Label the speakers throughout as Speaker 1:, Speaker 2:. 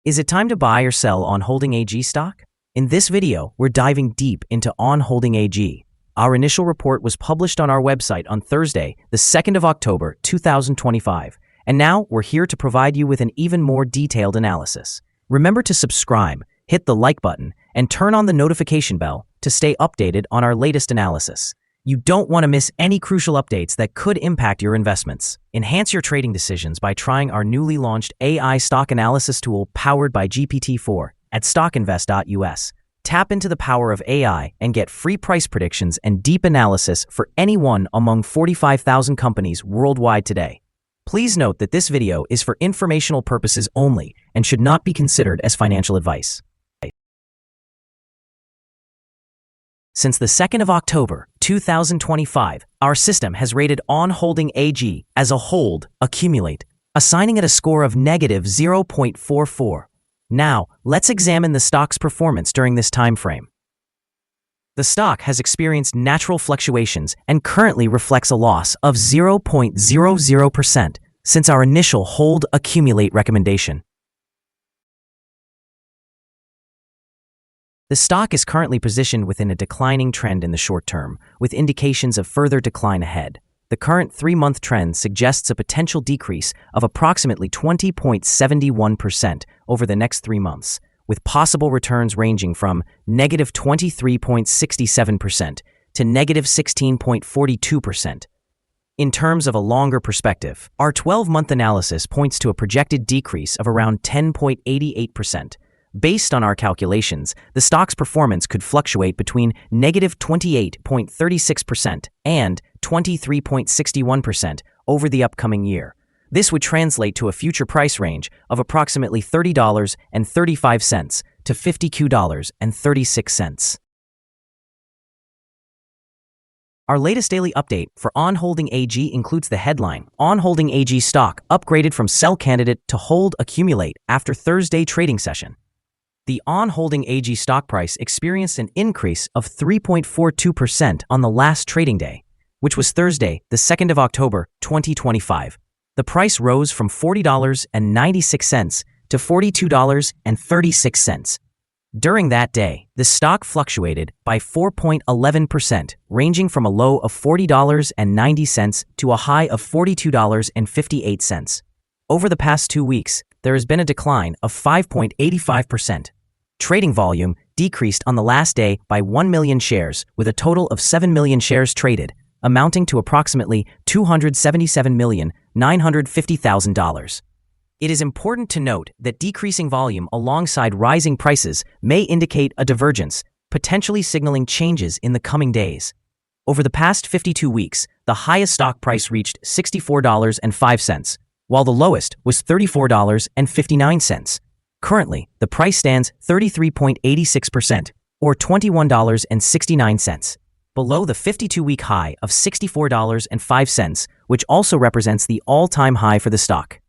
Speaker 1: Is it time to buy or sell ONON Holding AG stock? In this video, we're diving deep into ONON Holding AG. Our initial report was published on our website on Thursday, the 2nd of October, 2025. And now we're here to provide you with an even more detailed analysis. Remember to subscribe, hit the like button, and turn on the notification bell to stay updated on our latest analysis. You don't want to miss any crucial updates that could impact your investments. Enhance your trading decisions by trying our newly launched AI stock analysis tool powered by GPT-4 at StockInvest.us. Tap into the power of AI and get free price predictions and deep analysis for any one among 45,000 companies worldwide today. Please note that this video is for informational purposes only and should not be considered as financial advice. Since the 2nd of October, 2025, our system has rated ONON Holding AG as a hold, accumulate, assigning it a score of negative 0.44. Now, let's examine the stock's performance during this time frame. The stock has experienced natural fluctuations and currently reflects a loss of 0.00% since our initial hold accumulate recommendation. The stock is currently positioned within a declining trend in the short term, with indications of further decline ahead. The current 3-month trend suggests a potential decrease of approximately 20.71% over the next 3 months, with possible returns ranging from negative 23.67% to negative 16.42%. In terms of a longer perspective, our 12-month analysis points to a projected decrease of around 10.88%. Based on our calculations, the stock's performance could fluctuate between negative 28.36% and 23.61% over the upcoming year. This would translate to a future price range of approximately $30.35 to $52.36. Our latest daily update for ONON Holding AG includes the headline, ONON Holding AG stock upgraded from sell candidate to hold accumulate after Thursday trading session. The ONON Holding AG stock price experienced an increase of 3.42% on the last trading day, which was Thursday, the 2nd of October, 2025. The price rose from $40.96 to $42.36. During that day, the stock fluctuated by 4.11%, ranging from a low of $40.90 to a high of $42.58. Over the past 2 weeks, there has been a decline of 5.85%. Trading volume decreased on the last day by 1 million shares, with a total of 7 million shares traded, amounting to approximately $277,950,000. It is important to note that decreasing volume alongside rising prices may indicate a divergence, potentially signaling changes in the coming days. Over the past 52 weeks, the highest stock price reached $64.05, while the lowest was $34.59. Currently, the price stands 33.86%, or $21.69, below the 52-week high of $64.05, which also represents the all-time high for the stock.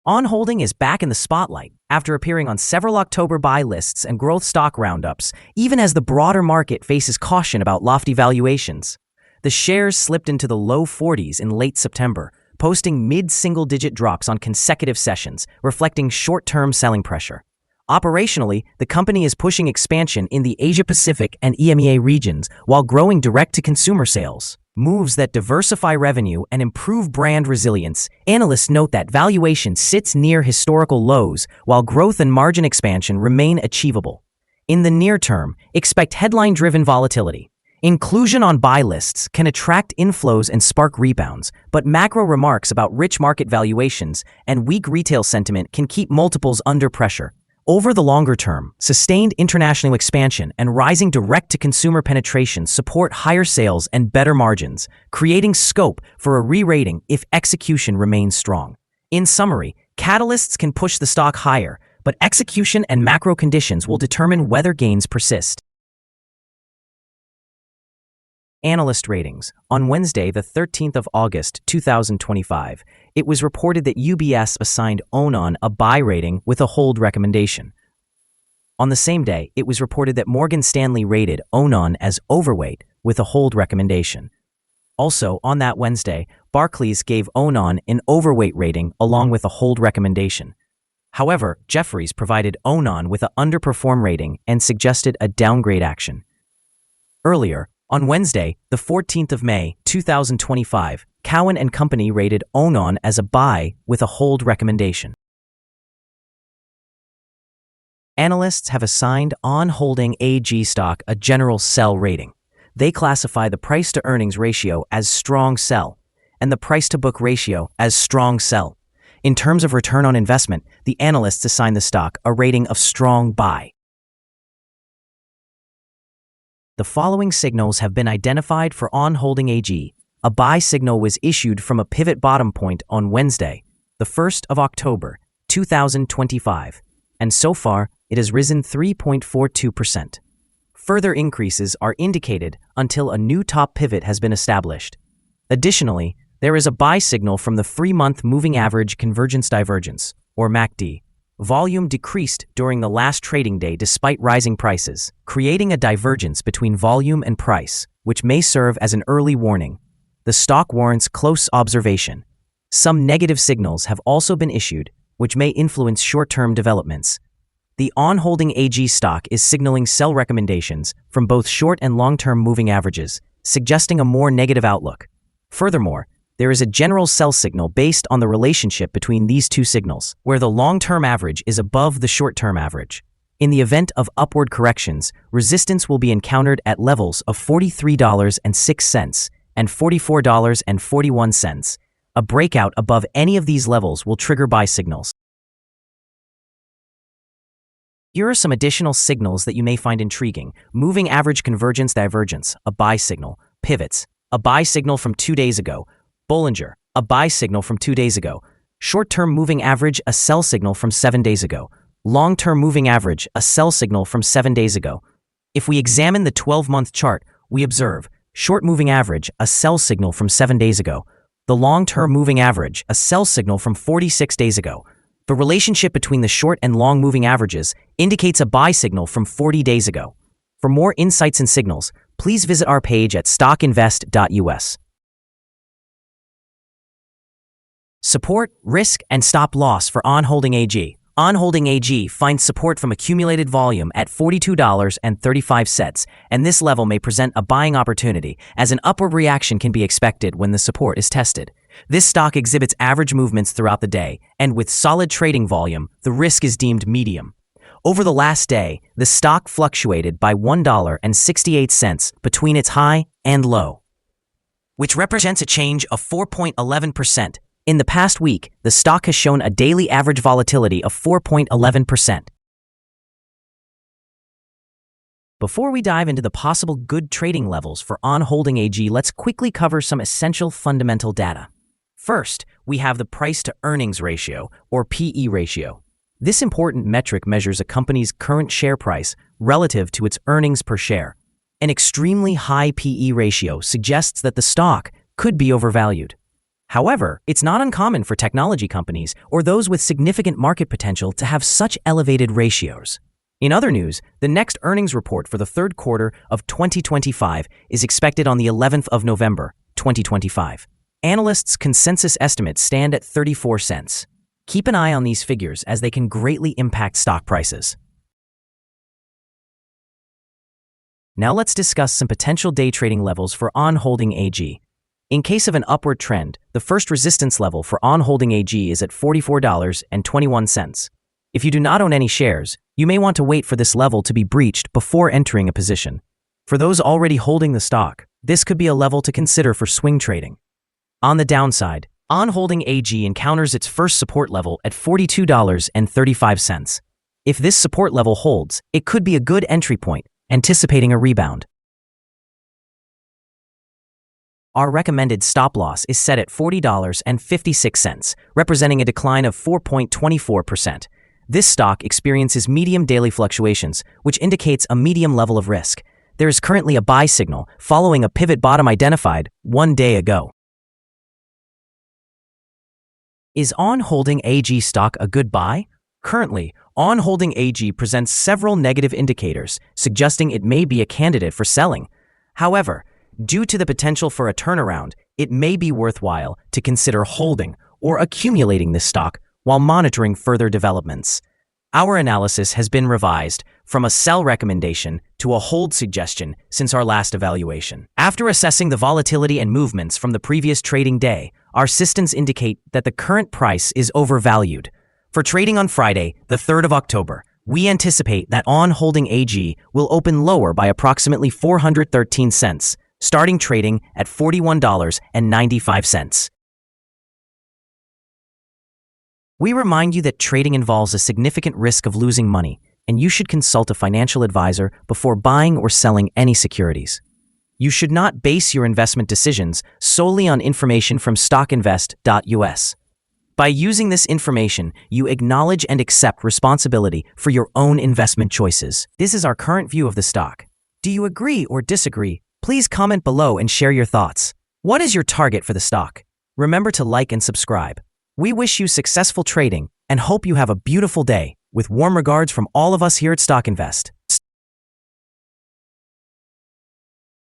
Speaker 1: ONON Holding is back in the spotlight after appearing on several October buy lists and growth stock roundups, even as the broader market faces caution about lofty valuations. The shares slipped into the low 40s in late September, posting mid-single-digit drops on consecutive sessions, reflecting short-term selling pressure. Operationally, the company is pushing expansion in the Asia-Pacific and EMEA regions while growing direct-to-consumer sales. Moves that diversify revenue and improve brand resilience. Analysts note that valuation sits near historical lows, while growth and margin expansion remain achievable. In the near term, expect headline-driven volatility. Inclusion on buy lists can attract inflows and spark rebounds, but macro remarks about rich market valuations and weak retail sentiment can keep multiples under pressure. Over the longer term, sustained international expansion and rising direct-to-consumer penetration support higher sales and better margins, creating scope for a re-rating if execution remains strong. In summary, catalysts can push the stock higher, but execution and macro conditions will determine whether gains persist. Analyst ratings. On Wednesday, the 13th of August, 2025, it was reported that UBS assigned ONON a buy rating with a hold recommendation. On the same day, it was reported that Morgan Stanley rated ONON as overweight with a hold recommendation. Also, on that Wednesday, Barclays gave ONON an overweight rating along with a hold recommendation. However, Jefferies provided ONON with an underperform rating and suggested a downgrade action. Earlier, on Wednesday, the 14th of May, 2025, Cowen and Company rated ONON as a buy with a hold recommendation. Analysts have assigned ON Holding AG stock a general sell rating. They classify the price-to-earnings ratio as strong sell and the price-to-book ratio as strong sell. In terms of return on investment, the analysts assign the stock a rating of strong buy. The following signals have been identified for ON Holding AG. A buy signal was issued from a pivot bottom point on Wednesday, the 1st of October, 2025, and so far it has risen 3.42%. Further increases are indicated until a new top pivot has been established. Additionally, there is a buy signal from the 3-month moving average convergence divergence, or MACD. Volume decreased during the last trading day despite rising prices, creating a divergence between volume and price, which may serve as an early warning. The stock warrants close observation. Some negative signals have also been issued, which may influence short-term developments. The ON Holding AG stock is signaling sell recommendations from both short and long-term moving averages, suggesting a more negative outlook. Furthermore, there is a general sell signal based on the relationship between these two signals, where the long-term average is above the short-term average. In the event of upward corrections, resistance will be encountered at levels of $43.06 and $44.41. A breakout above any of these levels will trigger buy signals. Here are some additional signals that you may find intriguing. Moving average convergence divergence, a buy signal. Pivots, a buy signal from 2 days ago. Bollinger, a buy signal from 2 days ago. Short-term moving average, a sell signal from 7 days ago. Long-term moving average, a sell signal from 7 days ago. If we examine the 12-month chart, we observe short moving average, a sell signal from 7 days ago. The long-term moving average, a sell signal from 46 days ago. The relationship between the short and long moving averages indicates a buy signal from 40 days ago. For more insights and signals, please visit our page at StockInvest.us. Support, risk, and stop loss for ON Holding AG. ON Holding AG finds support from accumulated volume at $42.35, and this level may present a buying opportunity, as an upward reaction can be expected when the support is tested. This stock exhibits average movements throughout the day, and with solid trading volume, the risk is deemed medium. Over the last day, the stock fluctuated by $1.68 between its high and low, which represents a change of 4.11%. In the past week, the stock has shown a daily average volatility of 4.11%. Before we dive into the possible good trading levels for ON Holding AG, let's quickly cover some essential fundamental data. First, we have the price-to-earnings ratio, or PE ratio. This important metric measures a company's current share price relative to its earnings per share. An extremely high PE ratio suggests that the stock could be overvalued. However, it's not uncommon for technology companies or those with significant market potential to have such elevated ratios. In other news, the next earnings report for the third quarter of 2025 is expected on the 11th of November, 2025. Analysts' consensus estimates stand at 34 cents. Keep an eye on these figures as they can greatly impact stock prices. Now let's discuss some potential day trading levels for ON Holding AG. In case of an upward trend, the first resistance level for ON Holding AG is at $44.21. If you do not own any shares, you may want to wait for this level to be breached before entering a position. For those already holding the stock, this could be a level to consider for swing trading. On the downside, ON Holding AG encounters its first support level at $42.35. If this support level holds, it could be a good entry point, anticipating a rebound. Our recommended stop loss is set at $40.56, representing a decline of 4.24%. This stock experiences medium daily fluctuations, which indicates a medium level of risk. There is currently a buy signal following a pivot bottom identified 1 day ago. Is ON Holding AG stock a good buy? Currently, ON Holding AG presents several negative indicators, suggesting it may be a candidate for selling. However, Due to the potential for a turnaround, it may be worthwhile to consider holding or accumulating this stock while monitoring further developments. Our analysis has been revised from a sell recommendation to a hold suggestion since our last evaluation. After assessing the volatility and movements from the previous trading day, our systems indicate that the current price is overvalued. For trading on Friday, the 3rd of October, we anticipate that ONON Holding AG will open lower by approximately 413 cents, starting trading at $41.95. We remind you that trading involves a significant risk of losing money, and you should consult a financial advisor before buying or selling any securities. You should not base your investment decisions solely on information from StockInvest.us. By using this information, you acknowledge and accept responsibility for your own investment choices. This is our current view of the stock. Do you agree or disagree? Please comment below and share your thoughts. What is your target for the stock? Remember to like and subscribe. We wish you successful trading and hope you have a beautiful day. With warm regards from all of us here at StockInvest.